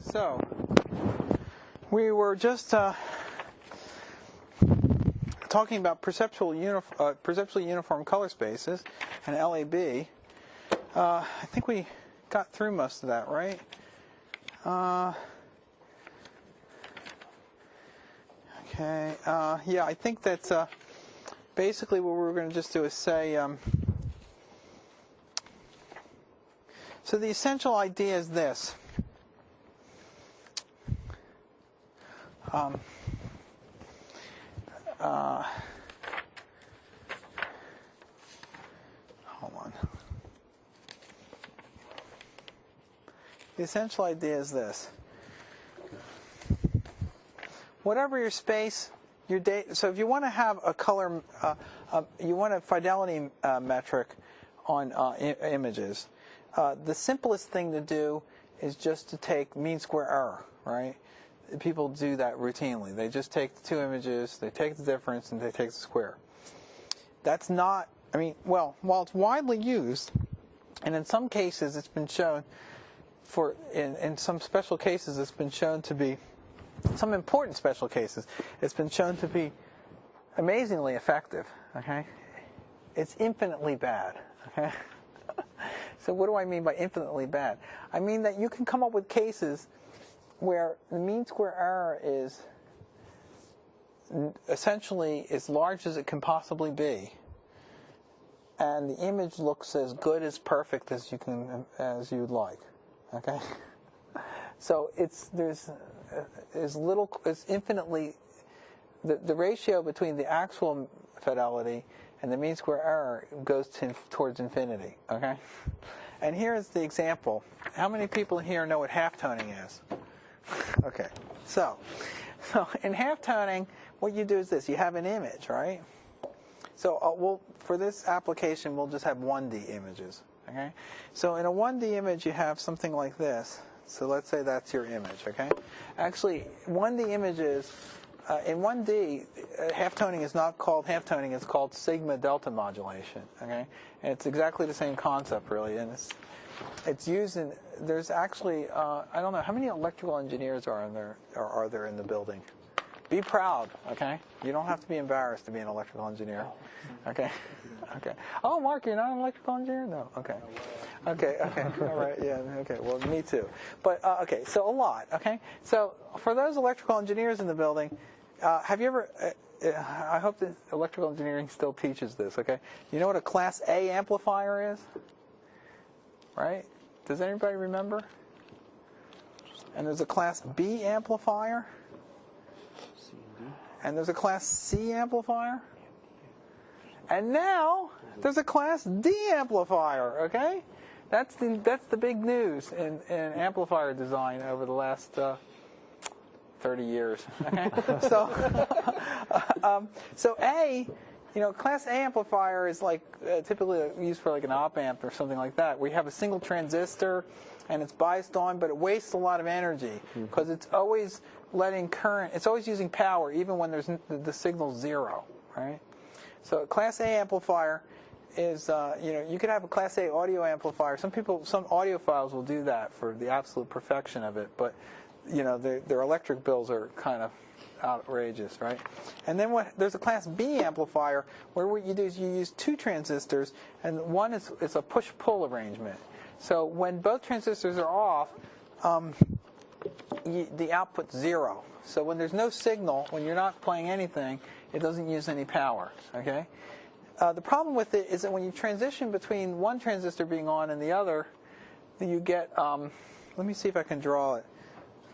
So, we were just talking about perceptually uniform color spaces and LAB. I think we got through most of that, right? Okay. Yeah, I think that's basically what we're going to just do is say. So the essential idea is this. Hold on. The essential idea is this. Whatever your space, your data. So if you want to have a color, you want a fidelity metric on images. The simplest thing to do is just to take mean square error, right? People do that routinely. They just take the two images, they take the difference, and they take the square. That's not, while it's widely used, and in some cases it's been shown, in some special cases it's been shown to be, some important special cases, it's been shown to be amazingly effective, okay? It's infinitely bad, okay? So what do I mean by infinitely bad? I mean that you can come up with cases where the mean square error is essentially as large as it can possibly be, and the image looks as good as perfect as you'd like. Okay, so it's infinitely the ratio between the actual fidelity and the mean square error goes towards infinity. Okay, and here's the example. How many people here know what halftoning is? Okay, so in halftoning, what you do is this: you have an image, right? So for this application, we'll just have 1D images. Okay, so in a 1D image, you have something like this. So let's say that's your image. Okay, actually, 1D images in 1D, halftoning is not called halftoning; it's called sigma delta modulation. Okay, and it's exactly the same concept, really, and it's used in. There's actually I don't know how many electrical engineers are there in the building. Be proud, okay? You don't have to be embarrassed to be an electrical engineer, okay? Okay. Oh, Mark, you're not an electrical engineer? No. Okay. Okay. All right. Yeah. Okay. Well, me too. But okay. So a lot. Okay. So for those electrical engineers in the building, have you ever? I hope that electrical engineering still teaches this. Okay. You know what a Class A amplifier is? Right? Does anybody remember? And there's a Class B amplifier. And there's a Class C amplifier. And now there's a Class D amplifier. Okay, that's the big news in amplifier design over the last 30 years. Okay, so A, Class A amplifier is like typically used for like an op amp or something like that. We have a single transistor, and it's biased on, but it wastes a lot of energy because it's always letting current. It's always using power, even when the signal's zero, right? So a Class A amplifier is, you could have a Class A audio amplifier. Some audiophiles will do that for the absolute perfection of it, but their electric bills are kind of outrageous, right? And then there's a Class B amplifier where what you do is you use two transistors, and one is a push-pull arrangement. So when both transistors are off, the output's zero. So when there's no signal, when you're not playing anything, it doesn't use any power. Okay. The problem with it is that when you transition between one transistor being on and the other, you get. Let me see if I can draw it.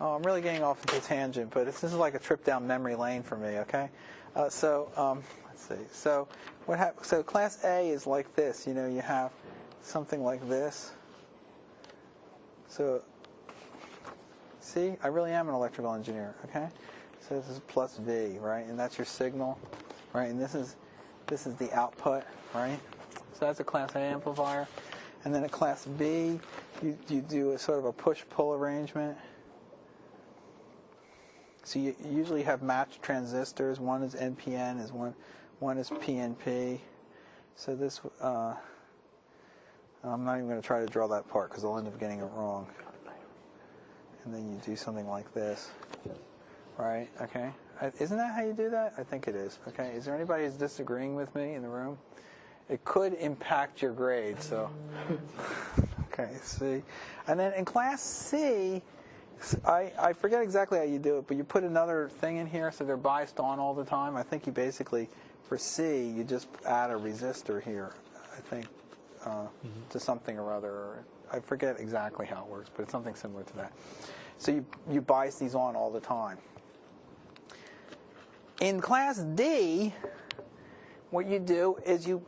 Oh, I'm really getting off into a tangent, but this is like a trip down memory lane for me. Okay. Let's see. So what happens? So Class A is like this. You have something like this. So. See, I really am an electrical engineer, okay? So this is plus V, right? And that's your signal, right? And this is the output, right? So that's a Class A amplifier. And then a Class B, you do a sort of a push-pull arrangement. So you usually have matched transistors. One is NPN, one is PNP. So this, I'm not even going to try to draw that part because I'll end up getting it wrong. and then you do something like this, right? Okay. Isn't that how you do that? I think it is. Okay. Is there anybody who's disagreeing with me in the room? It could impact your grade, so. Okay, see. And then in Class C, I forget exactly how you do it, but you put another thing in here so they're biased on all the time. I think you basically, for C, you just add a resistor here, I think, to something or other. I forget exactly how it works, but it's something similar to that. So you bias these on all the time. In Class D, what you do is you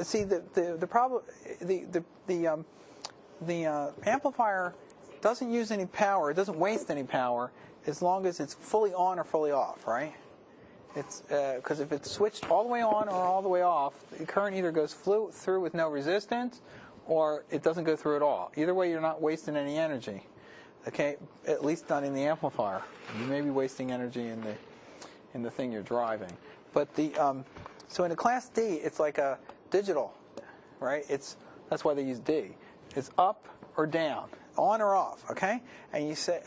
see the problem. The amplifier doesn't use any power. It doesn't waste any power as long as it's fully on or fully off, right? It's because if it's switched all the way on or all the way off, the current either goes through with no resistance, or it doesn't go through at all. Either way, you're not wasting any energy. Okay, at least not in the amplifier. You may be wasting energy in the thing you're driving. But so in a Class D, it's like a digital, right? That's why they use D. It's up or down, on or off, okay? And you say,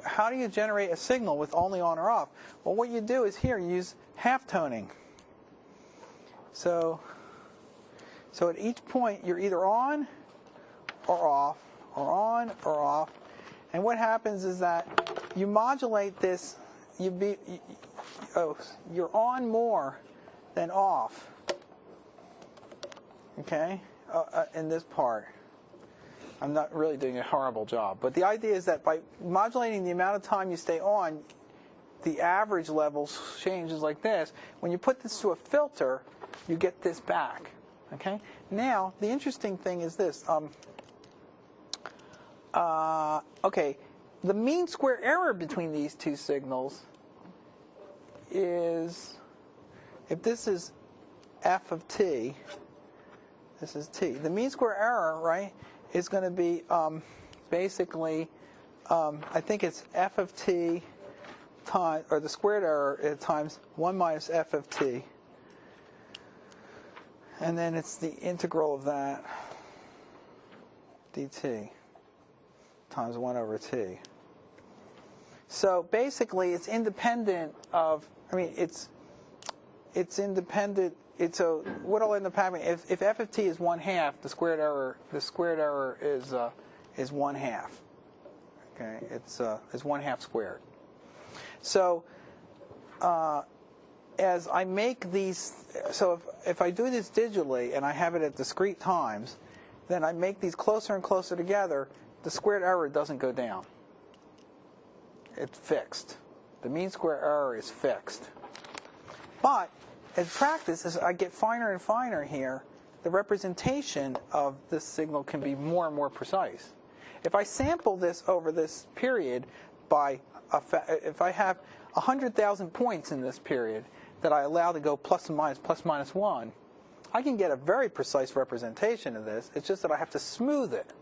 how do you generate a signal with only on or off? Well, what you do is here, you use half-toning. So at each point, you're either on or off, or on or off. And what happens is that you modulate this, you're on more than off, okay, in this part. I'm not really doing a horrible job, but the idea is that by modulating the amount of time you stay on, the average level changes like this. When you put this to a filter, you get this back, okay? Now, the interesting thing is this. Okay, the mean square error between these two signals is, if this is f of t, this is t. The mean square error, right, is going to be basically, I think it's f of t times, or the squared error times 1 minus f of t. And then it's the integral of that, dt, times 1 over t. So basically, it's independent of, it's independent. So what'll end up happening if f of t is 1/2, the squared error is 1/2. Okay, it's 1/2 squared. So as I make these, so if I do this digitally and I have it at discrete times, then I make these closer and closer together. The squared error doesn't go down. It's fixed. The mean square error is fixed. But as practice, as I get finer and finer here, the representation of this signal can be more and more precise. If I sample this over this period if I have 100,000 points in this period that I allow to go plus and minus 1, I can get a very precise representation of this. It's just that I have to smooth it.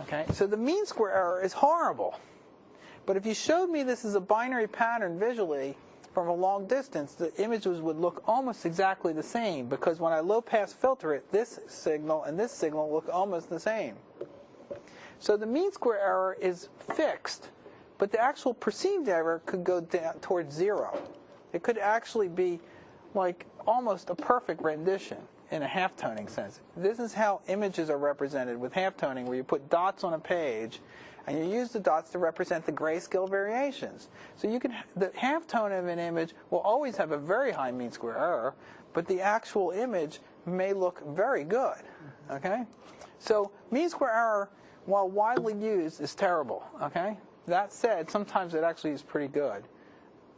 Okay, so the mean square error is horrible. But if you showed me this as a binary pattern visually from a long distance, the images would look almost exactly the same, because when I low-pass filter it, this signal and this signal look almost the same. So the mean square error is fixed, but the actual perceived error could go down towards 0. It could actually be like almost a perfect rendition in a half-toning sense. This is how images are represented with half-toning, where you put dots on a page, and you use the dots to represent the grayscale variations. So the half-tone of an image will always have a very high mean square error, but the actual image may look very good. Okay? So mean square error, while widely used, is terrible. Okay? That said, sometimes it actually is pretty good.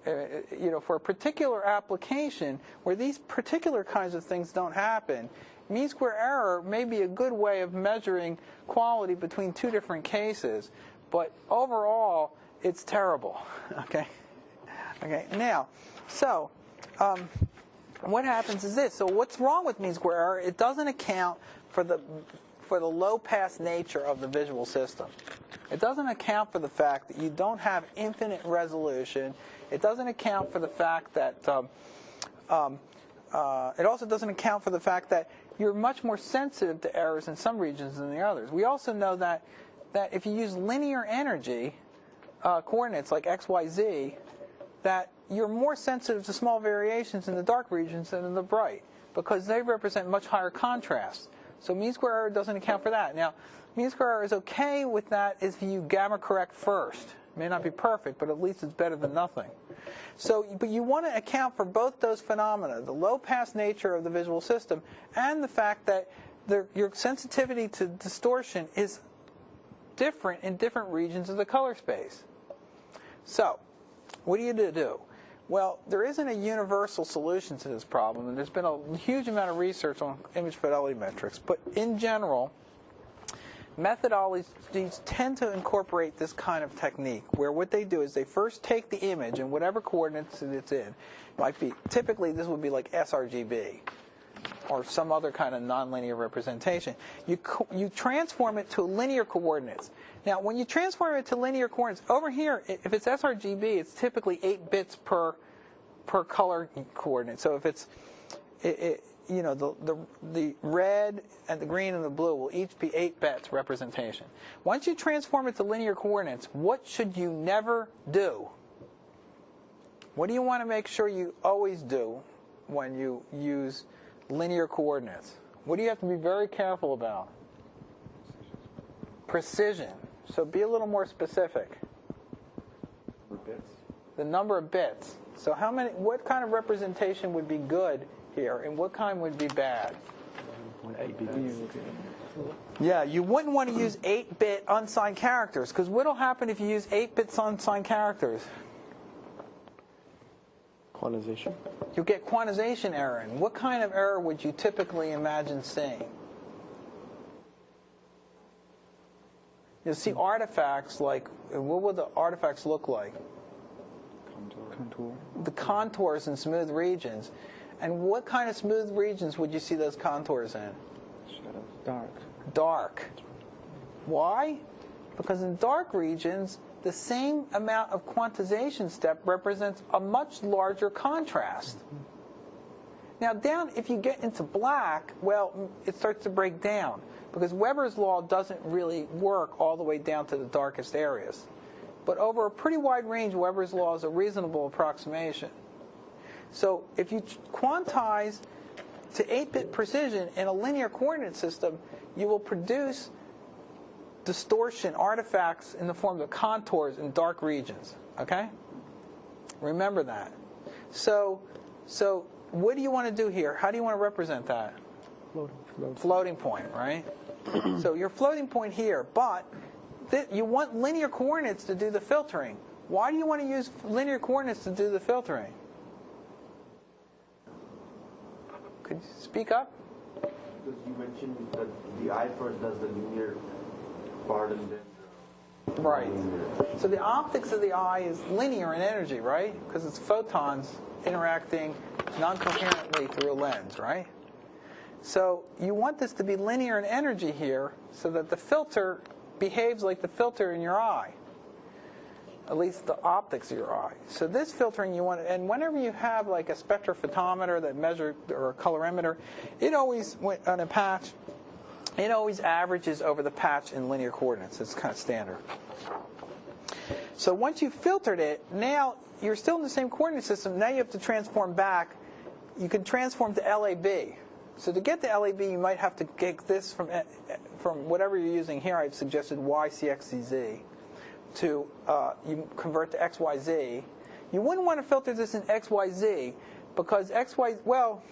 For a particular application where these particular kinds of things don't happen, mean square error may be a good way of measuring quality between two different cases, but overall, it's terrible. Okay? Okay, now, so what happens is this. So what's wrong with mean square error? It doesn't account for the low-pass nature of the visual system. It doesn't account for the fact that you don't have infinite resolution. It doesn't account for the fact that it also doesn't account for the fact that you're much more sensitive to errors in some regions than the others. We also know that if you use linear energy, coordinates like x, y, z, that you're more sensitive to small variations in the dark regions than in the bright, because they represent much higher contrast. So mean square error doesn't account for that. Now, mean square error is okay with that if you gamma correct first. It may not be perfect, but at least it's better than nothing. So, but you want to account for both those phenomena, the low-pass nature of the visual system and the fact that your sensitivity to distortion is different in different regions of the color space. So, what do you do? Well, there isn't a universal solution to this problem, and there's been a huge amount of research on image fidelity metrics. But in general, methodologies tend to incorporate this kind of technique, where what they do is they first take the image and whatever coordinates it's in, might be, typically this would be like sRGB or some other kind of nonlinear representation. You transform it to linear coordinates. Now, when you transform it to linear coordinates, over here, if it's sRGB, it's typically 8 bits per color coordinate. So if it's, you know, the red and the green and the blue will each be 8 bits representation. Once you transform it to linear coordinates, what should you never do? What do you want to make sure you always do when you use linear coordinates? What do you have to be very careful about? Precision. So be a little more specific. The number of bits. So what kind of representation would be good here, and what kind would be bad? Yeah, you wouldn't want to use 8-bit unsigned characters, because what will happen if you use 8-bit unsigned characters? Quantization. You'll get quantization error. And what kind of error would you typically imagine seeing? You'll see artifacts like, what would the artifacts look like? Contour. The contours in smooth regions. And what kind of smooth regions would you see those contours in? Shadows. Dark. Dark. Why? Because in dark regions, the same amount of quantization step represents a much larger contrast. Now if you get into black, well, it starts to break down, because Weber's law doesn't really work all the way down to the darkest areas. But over a pretty wide range, Weber's law is a reasonable approximation. So if you quantize to 8-bit precision in a linear coordinate system, you will produce distortion artifacts in the form of contours in dark regions. Okay? Remember that. So what do you want to do here? How do you want to represent that? Floating point, right? So your floating point here, but you want linear coordinates to do the filtering. Why do you want to use linear coordinates to do the filtering? Could you speak up? Because you mentioned that the eye first does the linear part and then right. So the optics of the eye is linear in energy, right? Because it's photons interacting non-coherently through a lens, right? So you want this to be linear in energy here, so that the filter behaves like the filter in your eye, at least the optics of your eye. So this filtering you want, and whenever you have like a spectrophotometer that measures, or a colorimeter, it always, on a patch, it always averages over the patch in linear coordinates. It's kind of standard. So once you've filtered it, now you're still in the same coordinate system. Now you have to transform back. You can transform to LAB. So to get to LAB, you might have to get this from whatever you're using here. I've suggested YCXCZ to you convert to XYZ. You wouldn't want to filter this in XYZ because XY. Well,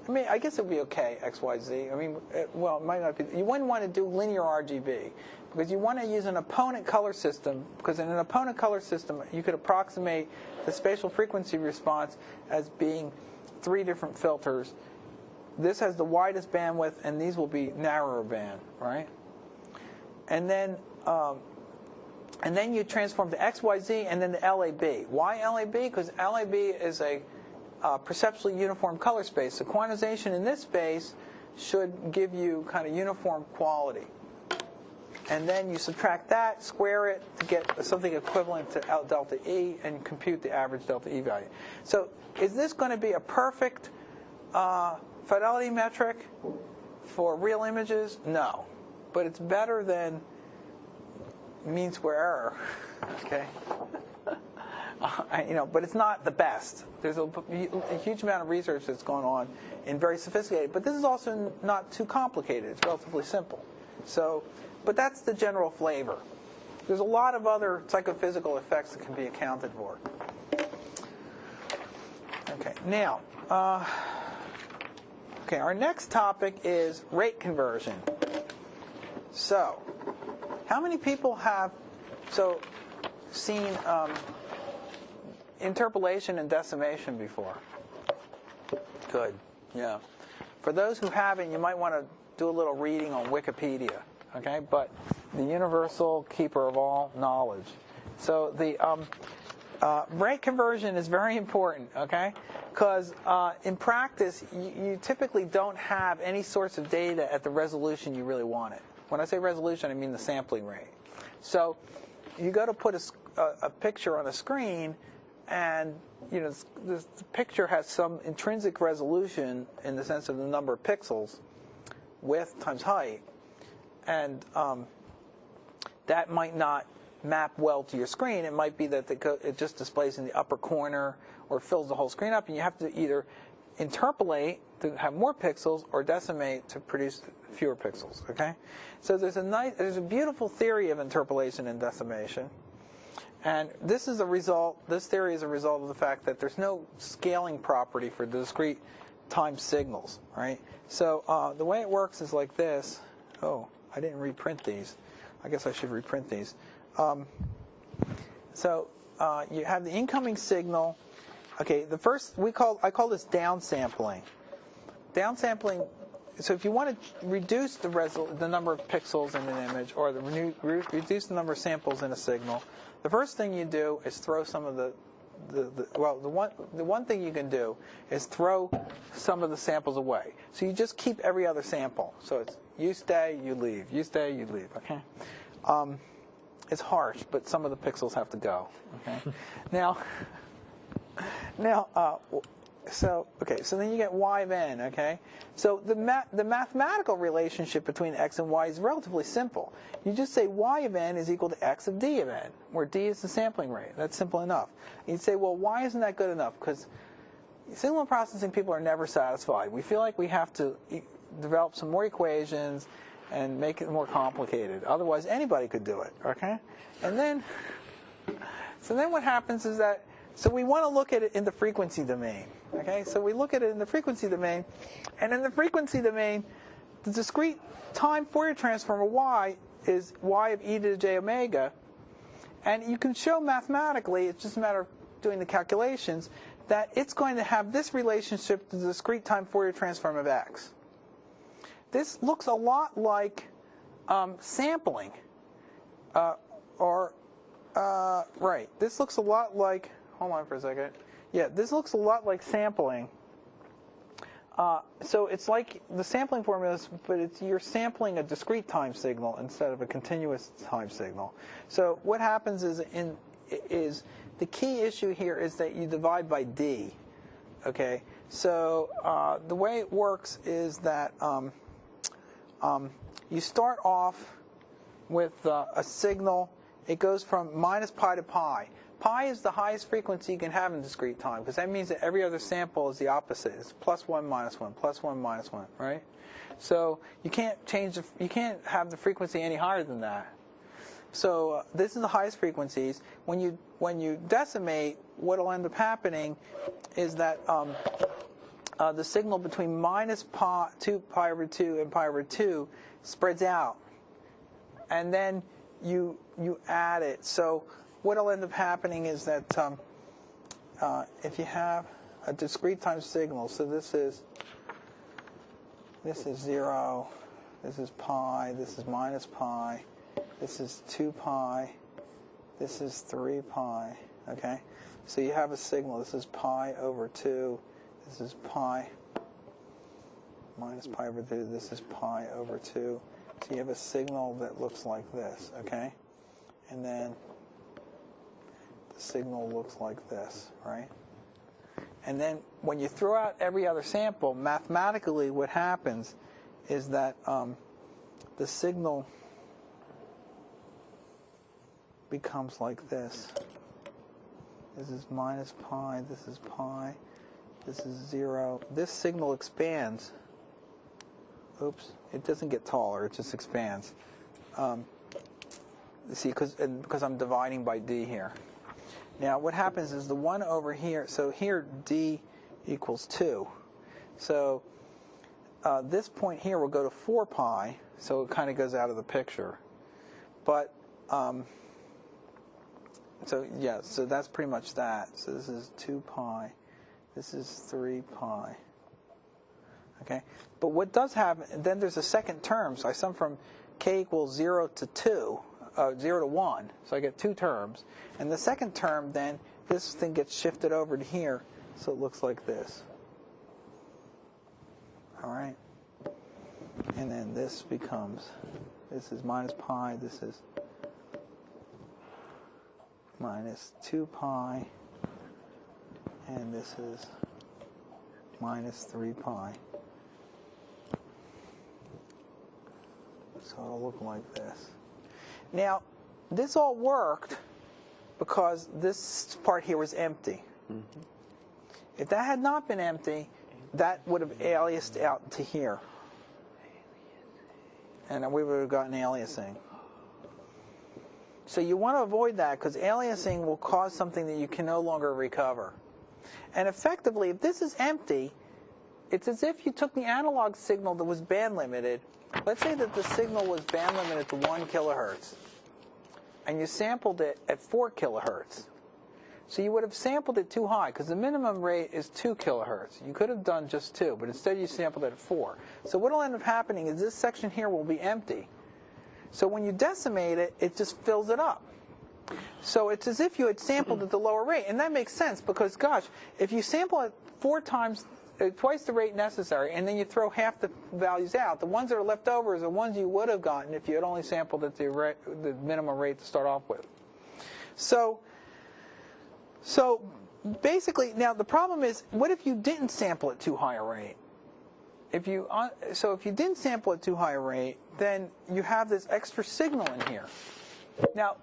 I mean, I guess it would be okay, XYZ. I mean, well, it might not be. You wouldn't want to do linear RGB because you want to use an opponent color system, because in an opponent color system, you could approximate the spatial frequency response as being 3 different filters. This has the widest bandwidth, and these will be narrower band, right? And then you transform to XYZ and then to LAB. Why LAB? Because LAB is a perceptually uniform color space. So quantization in this space should give you kind of uniform quality. And then you subtract that, square it to get something equivalent to delta E, and compute the average delta E value. So is this going to be a perfect fidelity metric for real images? No. But it's better than mean square error, okay? But it's not the best. There's a huge amount of research that's going on in very sophisticated, but this is also not too complicated. It's relatively simple. So, but that's the general flavor. There's a lot of other psychophysical effects that can be accounted for. Okay, now, our next topic is rate conversion. So, how many people have seen interpolation and decimation before? Good, yeah. For those who haven't, you might want to do a little reading on Wikipedia, okay? But the universal keeper of all knowledge. So the rate conversion is very important, okay? Because in practice, you typically don't have any sorts of data at the resolution you really want it. When I say resolution, I mean the sampling rate. So you go to put a picture on a screen, and the picture has some intrinsic resolution in the sense of the number of pixels, width times height, and that might not map well to your screen. It might be that it just displays in the upper corner or fills the whole screen up, and you have to either interpolate to have more pixels or decimate to produce fewer pixels. Okay, so there's a beautiful theory of interpolation and decimation, and this is a result. This theory is a result of the fact that there's no scaling property for discrete time signals. Right. So the way it works is like this. Oh, I didn't reprint these. I guess I should reprint these. So you have the incoming signal. Okay, I call this downsampling. Downsampling. So if you want to reduce the number of pixels in an image, or reduce the number of samples in a signal, the first thing you do is throw some of the one thing you can do is throw some of the samples away. So you just keep every other sample. So it's you stay, you leave, you stay, you leave. Okay. It's harsh, but some of the pixels have to go. Okay. So then you get y of n. Okay. So the mathematical relationship between x and y is relatively simple. You just say y of n is equal to x of d of n, where d is the sampling rate. That's simple enough. And you'd say, well, why isn't that good enough? Because signal processing people are never satisfied. We feel like we have to develop some more equations and make it more complicated. Otherwise, anybody could do it. Okay. And then what happens is that. So we want to look at it in the frequency domain. Okay, so we look at it in the frequency domain, and in the frequency domain, the discrete time Fourier transform of y is y of e to the j omega, and you can show mathematically, it's just a matter of doing the calculations, that it's going to have this relationship to the discrete time Fourier transform of x. This looks a lot like sampling, right. This looks a lot like. Hold on for a second. Yeah, this looks a lot like sampling. So it's like the sampling formulas, but you're sampling a discrete time signal instead of a continuous time signal. So what happens is the key issue here is that you divide by d. Okay. So the way it works is that you start off with a signal. It goes from minus pi to pi. Pi is the highest frequency you can have in discrete time, because that means that every other sample is the opposite. It's plus 1, minus 1, plus 1, minus 1, right? So you can't have the frequency any higher than that. So this is the highest frequencies. When you decimate, what will end up happening is that the signal between minus pi, 2 pi over 2 and pi over 2 spreads out, and then you add it. So what will end up happening is that if you have a discrete time signal, so this is 0, this is pi, this is minus pi, this is 2 pi, this is 3 pi, okay? So you have a signal, this is pi over 2, this is pi minus pi over 2, this is pi over 2. So you have a signal that looks like this, okay? And then the signal looks like this, right? And then when you throw out every other sample, mathematically what happens is that the signal becomes like this. This is minus pi, this is pi, this is 0. This signal expands. Oops, it doesn't get taller, it just expands. See, because I'm dividing by d here. Now, what happens is the one over here, so here d equals 2. So this point here will go to 4 pi, so it kind of goes out of the picture. But, so that's pretty much that. So this is 2 pi, this is 3 pi. Okay, but what does happen, then there's a second term, so I sum from k equals 0 to 2, 0 to 1, so I get 2 terms. And the second term, then, this thing gets shifted over to here, so it looks like this. All right? And then this becomes, this is minus pi, this is minus 2 pi, and this is minus 3 pi. So it'll look like this. Now, this all worked because this part here was empty. Mm-hmm. If that had not been empty, that would have aliased out to here. And we would have gotten aliasing. So you want to avoid that because aliasing will cause something that you can no longer recover. And effectively, if this is empty, it's as if you took the analog signal that was band limited. Let's say that the signal was band limited to 1 kilohertz, and you sampled it at 4 kilohertz. So you would have sampled it too high, because the minimum rate is 2 kilohertz. You could have done just 2, but instead you sampled it at 4. So what will end up happening is this section here will be empty. So when you decimate it, it just fills it up. So it's as if you had sampled at the lower rate, and that makes sense, because, gosh, if you sample it twice the rate necessary, and then you throw half the values out, the ones that are left over is the ones you would have gotten if you had only sampled at the minimum rate to start off with. So basically, now the problem is, what if you didn't sample at too high a rate? If you didn't sample at too high a rate, then you have this extra signal in here. Now,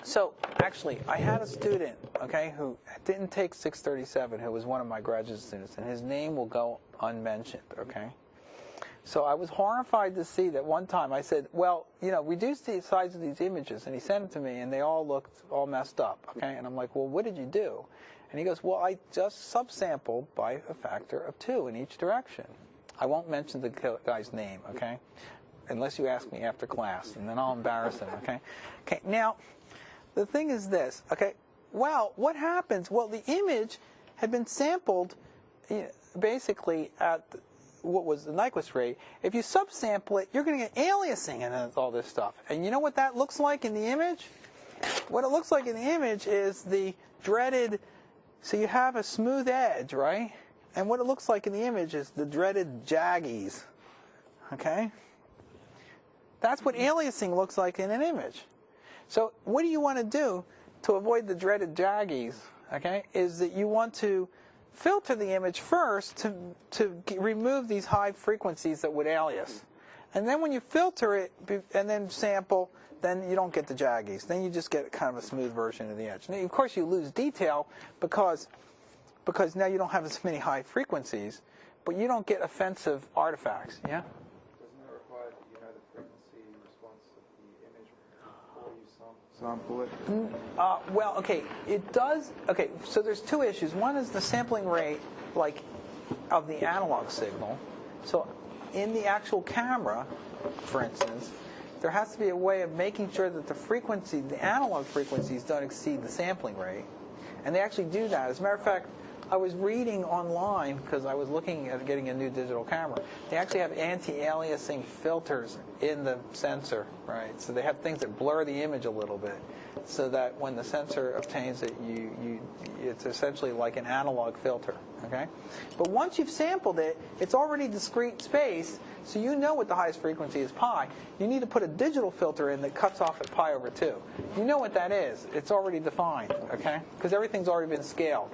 so actually, I had a student, okay, who didn't take 637, who was one of my graduate students, and his name will go unmentioned, okay? So I was horrified to see that one time I said, well, reduce the size of these images, and he sent it to me, and they all looked all messed up, okay? And I'm like, well, what did you do? And he goes, well, I just subsampled by a factor of 2 in each direction. I won't mention the guy's name, okay? Unless you ask me after class, and then I'll embarrass him, okay? Okay, now, the thing is this, okay? Well, what happens? Well, the image had been sampled basically at what was the Nyquist rate. If you subsample it, you're going to get aliasing and all this stuff. And you know what that looks like in the image? What it looks like in the image is the dreaded, so you have a smooth edge, right? And what it looks like in the image is the dreaded jaggies, okay? That's what aliasing looks like in an image. So what do you want to do to avoid the dreaded jaggies, okay, is that you want to filter the image first to remove these high frequencies that would alias. And then when you filter it and then sample, then you don't get the jaggies. Then you just get kind of a smooth version of the edge. Now, of course, you lose detail because now you don't have as many high frequencies, but you don't get offensive artifacts, yeah? Sample it. Well, okay, it does. Okay, so there's 2 issues. One is the sampling rate, like, of the analog signal. So in the actual camera, for instance, there has to be a way of making sure that the analog frequencies don't exceed the sampling rate. And they actually do that. As a matter of fact, I was reading online, because I was looking at getting a new digital camera. They actually have anti-aliasing filters in the sensor, right? So they have things that blur the image a little bit, so that when the sensor obtains it, it's essentially like an analog filter, okay? But once you've sampled it, it's already discrete space, so you know what the highest frequency is, pi. You need to put a digital filter in that cuts off at pi over 2. You know what that is. It's already defined, okay? Because everything's already been scaled.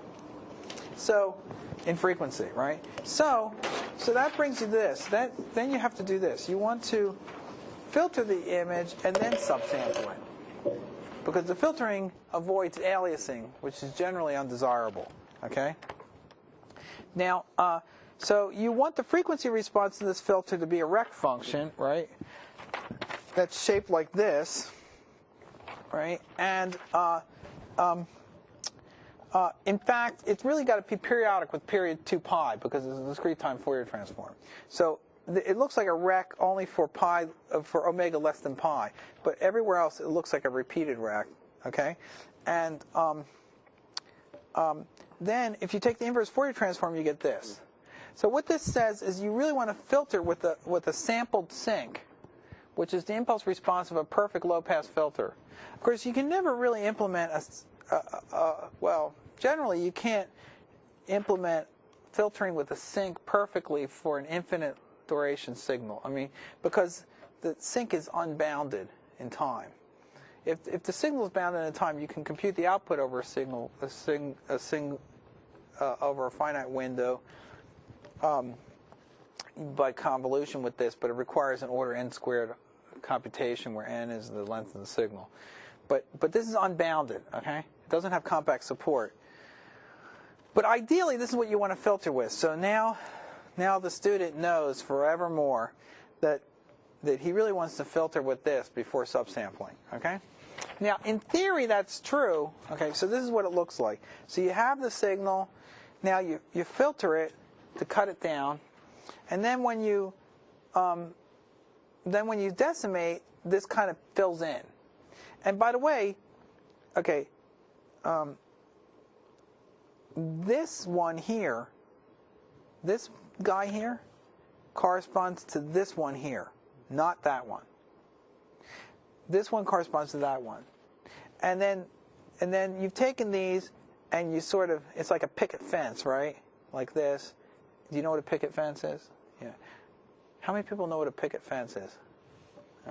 So, in frequency, right? So that brings you to this. Then you have to do this. You want to filter the image and then subsample it. because the filtering avoids aliasing, which is generally undesirable. Okay. Now, so you want the frequency response in this filter to be a rect function, right? That's shaped like this, right? And in fact, it's really got to be periodic with period 2 pi because it's a discrete time Fourier transform. So it looks like a rect only for pi, for omega less than pi, but everywhere else it looks like a repeated rect. Okay, and then if you take the inverse Fourier transform, you get this. So what this says is you really want to filter with a sampled sink, which is the impulse response of a perfect low-pass filter. Of course, you can never really implement well, generally you can't implement filtering with a sink perfectly for an infinite duration signal. I mean, because the sink is unbounded in time. If the signal is bounded in time, you can compute the output over over a finite window by convolution with this, but it requires an order n squared computation where n is the length of the signal. But this is unbounded, okay? It doesn't have compact support. But ideally, this is what you want to filter with. So now the student knows forevermore that he really wants to filter with this before subsampling, okay? Now, in theory, that's true. Okay, so this is what it looks like. So you have the signal. Now you filter it to cut it down, and then when you decimate, this kind of fills in. And by the way, okay, this one here, this guy here, corresponds to this one here, not that one. This one corresponds to that one. And then you've taken these and you sort of, it's like a picket fence, right? Like this. Do you know what a picket fence is? Yeah. How many people know what a picket fence is?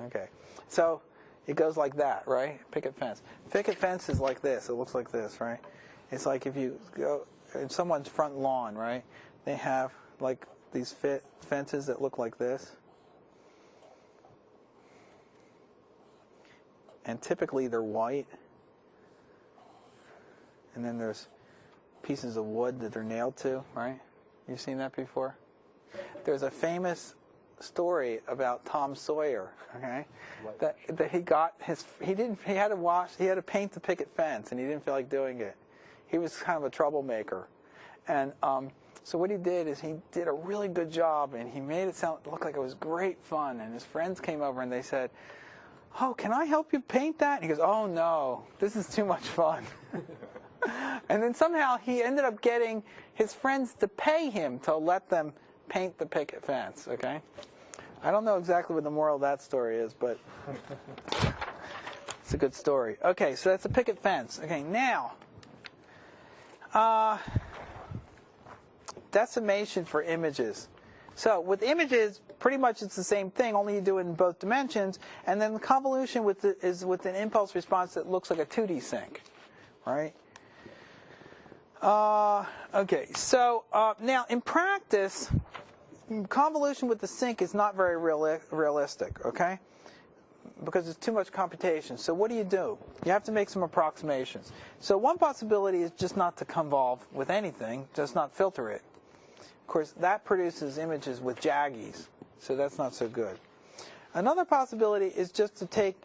Okay. So it goes like that, right? Picket fence. Picket fence is like this. It looks like this, right? It's like if you go in someone's front lawn, right? They have like these fences that look like this. And typically they're white. And then there's pieces of wood that they're nailed to, right? You've seen that before? There's a famous story about Tom Sawyer, okay? That he had to paint the picket fence, and he didn't feel like doing it. He was kind of a troublemaker. And so what he did is he did a really good job, and he made it look like it was great fun. And his friends came over and they said, "Oh, can I help you paint that?" And he goes, "Oh no, this is too much fun." And then somehow he ended up getting his friends to pay him to let them paint the picket fence, okay? I don't know exactly what the moral of that story is, but it's a good story. Okay, so that's a picket fence. Okay, now, decimation for images. So with images, pretty much it's the same thing, only you do it in both dimensions, and then the convolution is with an impulse response that looks like a 2D sink, right? Okay, so now in practice, convolution with the sink is not very realistic, okay? Because it's too much computation. So what do? You have to make some approximations. So one possibility is just not to convolve with anything, just not filter it. Of course, that produces images with jaggies, so that's not so good. Another possibility is just to take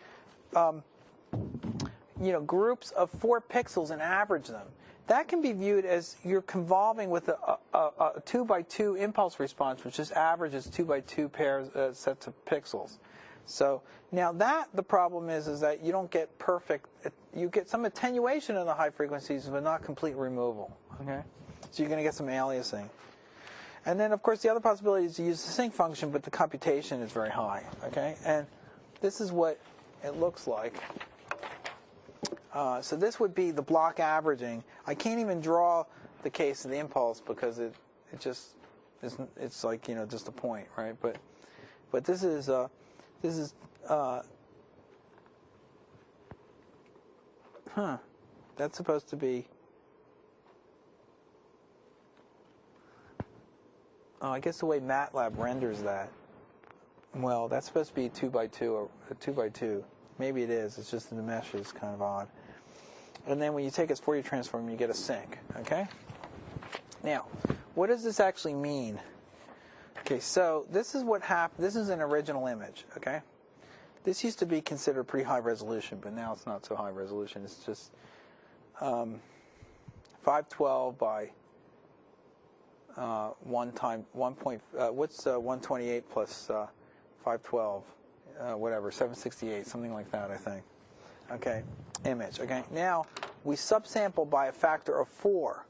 groups of 4 pixels and average them. That can be viewed as you're convolving with a 2x2 impulse response, which just averages 2x2 sets of pixels. So now the problem is that you don't get perfect. You get some attenuation in the high frequencies, but not complete removal. Okay, so you're going to get some aliasing. And then, of course, the other possibility is to use the sinc function, but the computation is very high. Okay, and this is what it looks like. So this would be the block averaging. I can't even draw the case of the impulse because it just isn't. It's like just a point, right? But this is that's supposed to be. Oh, I guess the way MATLAB renders that. Well, that's supposed to be 2x2 or 2x2. Maybe it is. It's just the mesh is kind of odd. And then when you take its Fourier transform, you get a sinc. Okay? Now, what does this actually mean? Okay, so this is what happened. This is an original image. Okay? This used to be considered pretty high resolution, but now it's not so high resolution. It's just 512 by 128 plus 512, whatever, 768, something like that, I think. Okay, image. Okay, now we subsample by a factor of 4.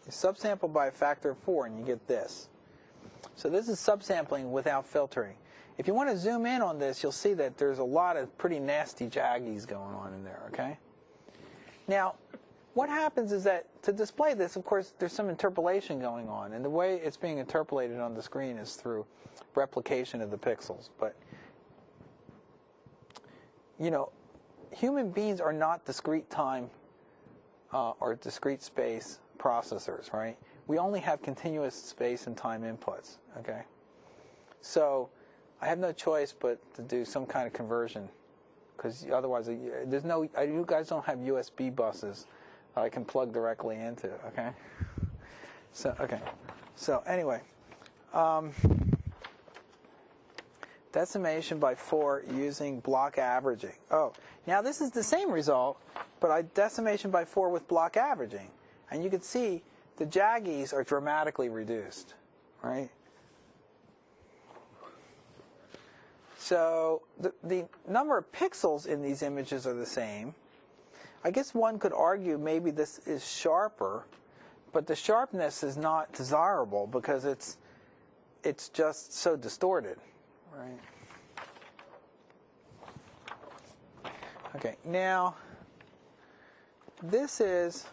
You subsample by a factor of 4, and you get this. So this is subsampling without filtering. If you want to zoom in on this, you'll see that there's a lot of pretty nasty jaggies going on in there, okay? Now, what happens is that to display this, of course, there's some interpolation going on. And the way it's being interpolated on the screen is through replication of the pixels. But, you know, human beings are not discrete time or discrete space processors, right? We only have continuous space and time inputs, okay? So I have no choice but to do some kind of conversion, because otherwise there's no, you guys don't have USB buses I can plug directly into, okay? So, okay. So anyway, decimation by 4 using block averaging. Oh, now this is the same result, but I decimation by 4 with block averaging. And you can see the jaggies are dramatically reduced, right? So the number of pixels in these images are the same. I guess one could argue maybe this is sharper, but the sharpness is not desirable because it's just so distorted, right? Okay, now this is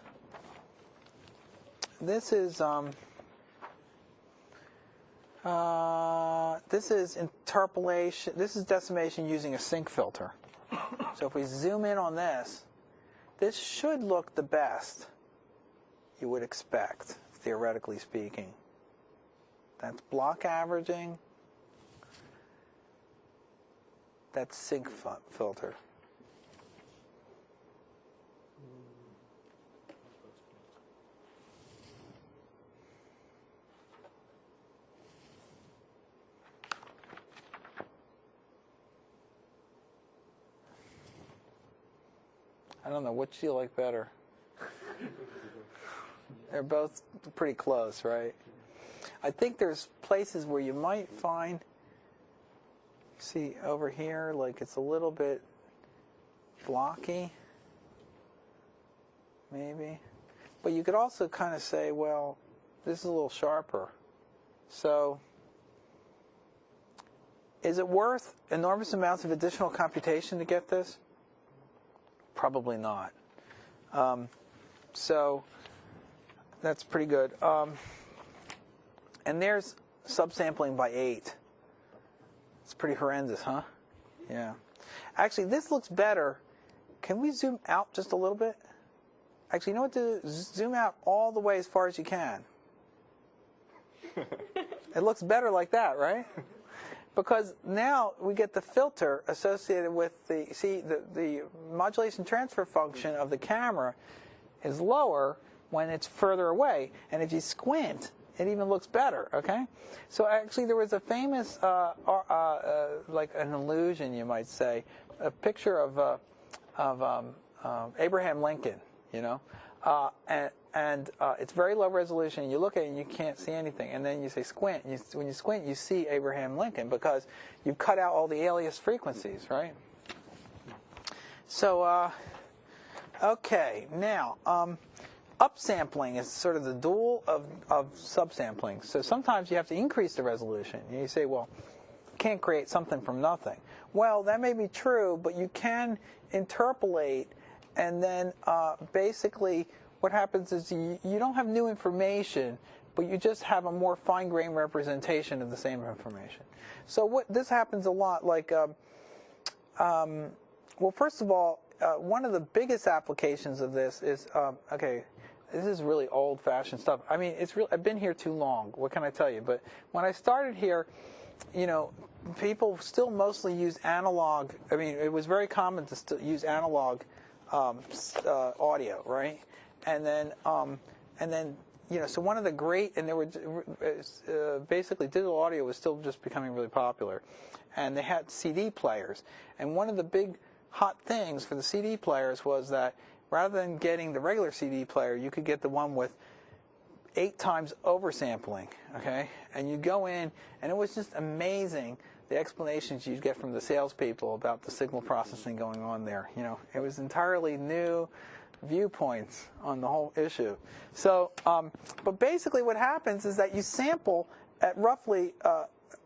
interpolation. This is decimation using a sinc filter. So if we zoom in on this, this should look the best you would expect, theoretically speaking. That's block averaging. That's sinc filter. I don't know, which do you like better? They're both pretty close, right? I think there's places where you might find, see over here, like it's a little bit blocky, maybe. But you could also kind of say, well, this is a little sharper. So is it worth enormous amounts of additional computation to get this? Probably not. So that's pretty good. And there's subsampling by 8. It's pretty horrendous, huh? Yeah. Actually, this looks better. Can we zoom out just a little bit? Actually, you know what to do? Zoom out all the way as far as you can. It looks better like that, right? Because now we get the filter associated with the modulation transfer function of the camera is lower when it's further away. And if you squint, it even looks better, okay? So actually there was a famous, like an illusion, you might say, a picture of Abraham Lincoln, you know? And it's very low resolution. You look at it and you can't see anything. And then you say squint. When you squint, you see Abraham Lincoln because you've cut out all the alias frequencies, right? So, okay. Now, upsampling is sort of the dual of subsampling. So sometimes you have to increase the resolution. And you say, well, you can't create something from nothing. Well, that may be true, but you can interpolate, and then basically what happens is you don't have new information, but you just have a more fine-grained representation of the same information. So this happens a lot. Like, well, first of all, one of the biggest applications of this is, okay, this is really old-fashioned stuff. I mean, I've been here too long. What can I tell you? But when I started here, people still mostly use analog. I mean, it was very common to still use analog audio, right? And then, so one of the great, and there were basically digital audio was still just becoming really popular, and they had CD players. And one of the big hot things for the CD players was that rather than getting the regular CD player, you could get the one with 8 times oversampling, okay? And you'd go in, and it was just amazing the explanations you'd get from the salespeople about the signal processing going on there. It was entirely new viewpoints on the whole issue. So, but basically what happens is that you sample at roughly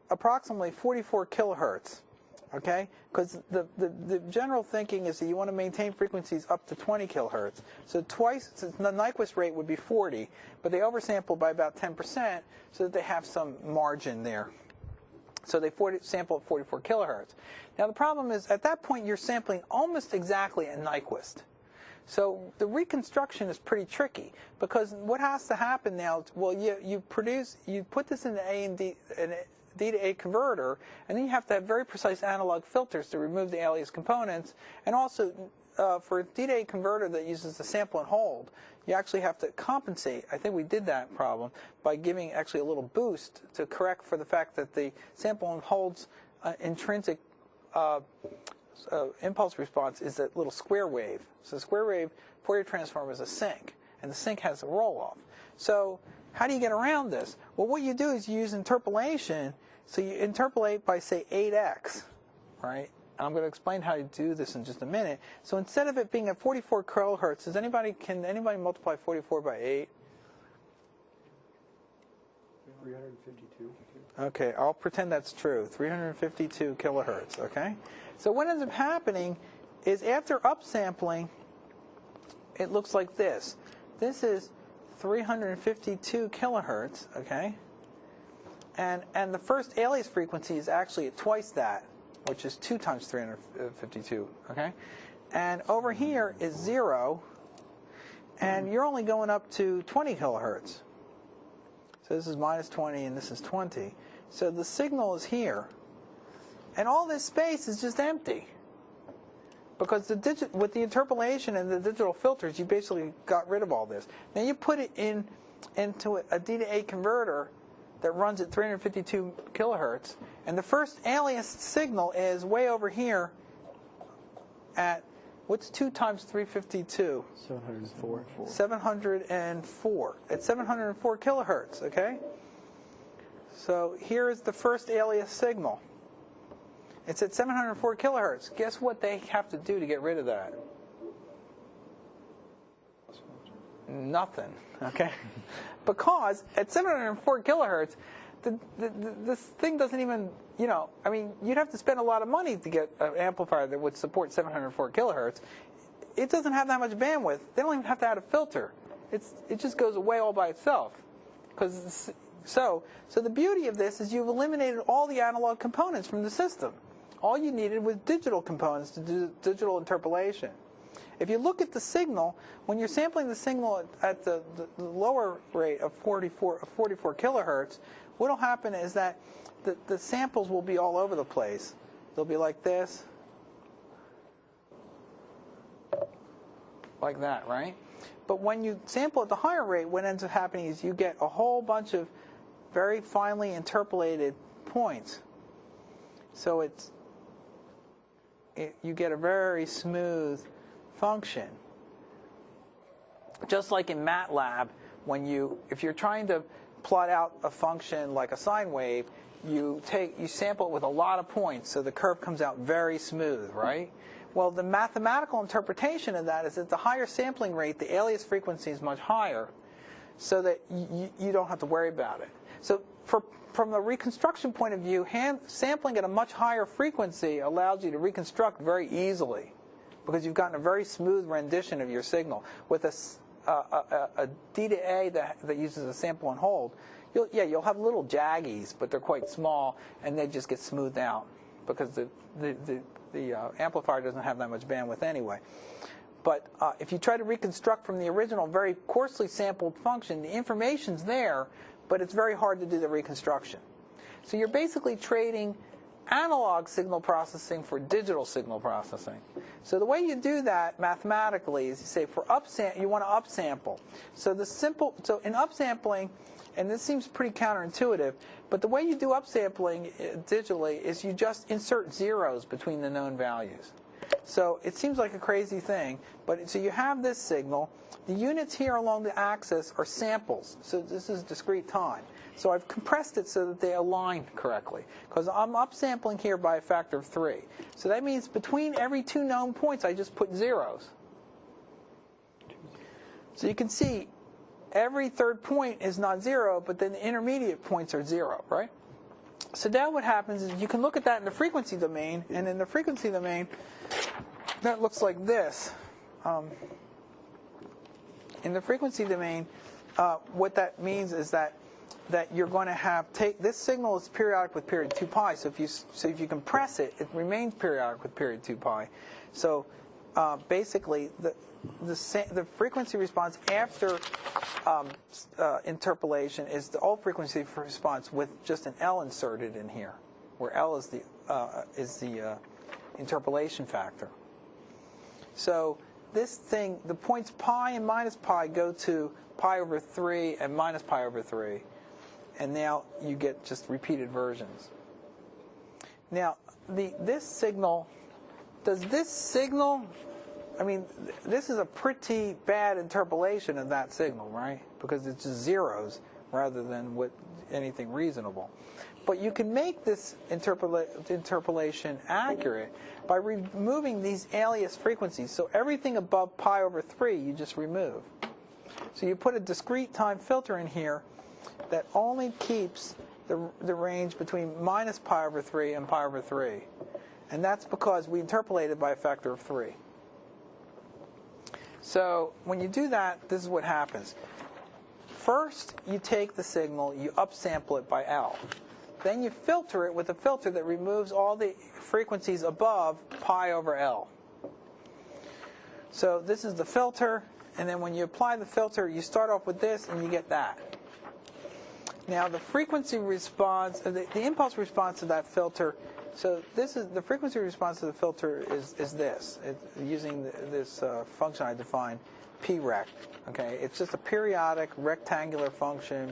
approximately 44 kilohertz, okay? Because the general thinking is that you want to maintain frequencies up to 20 kilohertz. So the Nyquist rate would be 40, but they oversample by about 10% so that they have some margin there. So they sample at 44 kilohertz. Now the problem is, at that point, you're sampling almost exactly a Nyquist. So the reconstruction is pretty tricky, because what has to happen now, well, you put this in an D to A converter, and then you have to have very precise analog filters to remove the alias components. And also, for a D to A converter that uses the sample and hold, you actually have to compensate. I think we did that problem by giving actually a little boost to correct for the fact that the sample and hold's intrinsic impulse response is that little square wave. So the square wave Fourier transform is a sink, and the sink has a roll-off. So how do you get around this? Well, what you do is you use interpolation. So you interpolate by, say, 8x, right? And I'm going to explain how you do this in just a minute. So instead of it being at 44 kilohertz, can anybody multiply 44 by 8? 352. Okay, I'll pretend that's true. 352 kilohertz, okay? So what ends up happening is after upsampling, it looks like this. This is 352 kilohertz, okay? And the first alias frequency is actually at twice that, which is 2 times 352, okay? And over here is 0, and you're only going up to 20 kilohertz. So this is minus 20, and this is 20. So the signal is here. And all this space is just empty. Because with the interpolation and the digital filters, you basically got rid of all this. Now you put it into a D to A converter that runs at 352 kilohertz, and the first alias signal is way over here at, what's 2 times 352? 704. 704. It's 704 kilohertz, okay? So here is the first alias signal. It's at 704 kilohertz. Guess what they have to do to get rid of that? Nothing, okay? Because at 704 kilohertz, this thing doesn't even, I mean, you'd have to spend a lot of money to get an amplifier that would support 704 kilohertz. It doesn't have that much bandwidth. They don't even have to add a filter. It just goes away all by itself. So the beauty of this is you've eliminated all the analog components from the system. All you needed was digital components to do digital interpolation. If you look at the signal, when you're sampling the signal at the lower rate of 44 kilohertz, what will happen is that the samples will be all over the place. They'll be like this, like that, right? But when you sample at the higher rate, what ends up happening is you get a whole bunch of very finely interpolated points. So you get a very smooth function. Just like in MATLAB, if you're trying to plot out a function like a sine wave, you sample it with a lot of points, so the curve comes out very smooth, right? Well, the mathematical interpretation of that is that the higher sampling rate, the alias frequency is much higher, so that you don't have to worry about it. So from a reconstruction point of view, sampling at a much higher frequency allows you to reconstruct very easily, because you've gotten a very smooth rendition of your signal. With a D to A that uses a sample and hold, you'll have little jaggies, but they're quite small, and they just get smoothed out because the amplifier doesn't have that much bandwidth anyway. But if you try to reconstruct from the original very coarsely sampled function, the information's there, but it's very hard to do the reconstruction. So you're basically trading analog signal processing for digital signal processing. So the way you do that mathematically is you say you want to upsample. So in upsampling, and this seems pretty counterintuitive, but the way you do upsampling digitally is you just insert zeros between the known values. So it seems like a crazy thing, but so you have this signal. The units here along the axis are samples, so this is discrete time. So I've compressed it so that they align correctly, because I'm upsampling here by a factor of 3. So that means between every 2 known points, I just put zeros. So you can see every third point is not 0, but then the intermediate points are 0, right? So now what happens is you can look at that in the frequency domain, and in the frequency domain, that looks like this. In the frequency domain, what that means is that you're going to take this signal is periodic with period 2 pi. So if you compress it, it remains periodic with period 2 pi. So basically, the frequency response after interpolation is the old frequency response with just an L inserted in here, where L is the interpolation factor. So this thing, the points pi and minus pi go to pi over 3 and minus pi over 3. And now you get just repeated versions. Now, this signal, I mean, this is a pretty bad interpolation of that signal, right? Because it's just zeros rather than anything reasonable. But you can make this interpolation accurate by removing these alias frequencies. So everything above pi over 3 you just remove. So you put a discrete time filter in here that only keeps the range between minus pi over 3 and pi over 3. And that's because we interpolated by a factor of 3. So when you do that, this is what happens. First, you take the signal, you upsample it by L. Then you filter it with a filter that removes all the frequencies above pi over L. So this is the filter, and then when you apply the filter, you start off with this, and you get that. Now the frequency response, the impulse response to that filter. So this is the frequency response to the filter is this. It's using this function I defined, prect. Okay, it's just a periodic rectangular function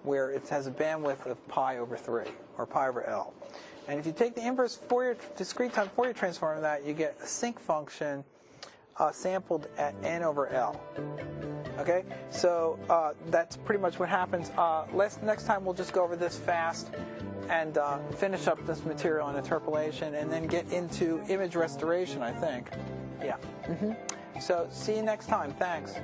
where it has a bandwidth of pi over 3 or pi over L. And if you take the inverse discrete time Fourier transform of that, you get a sinc function sampled at n over L. Okay, so that's pretty much what happens. Next time we'll just go over this fast and finish up this material on interpolation and then get into image restoration, I think. Yeah. So see you next time. Thanks.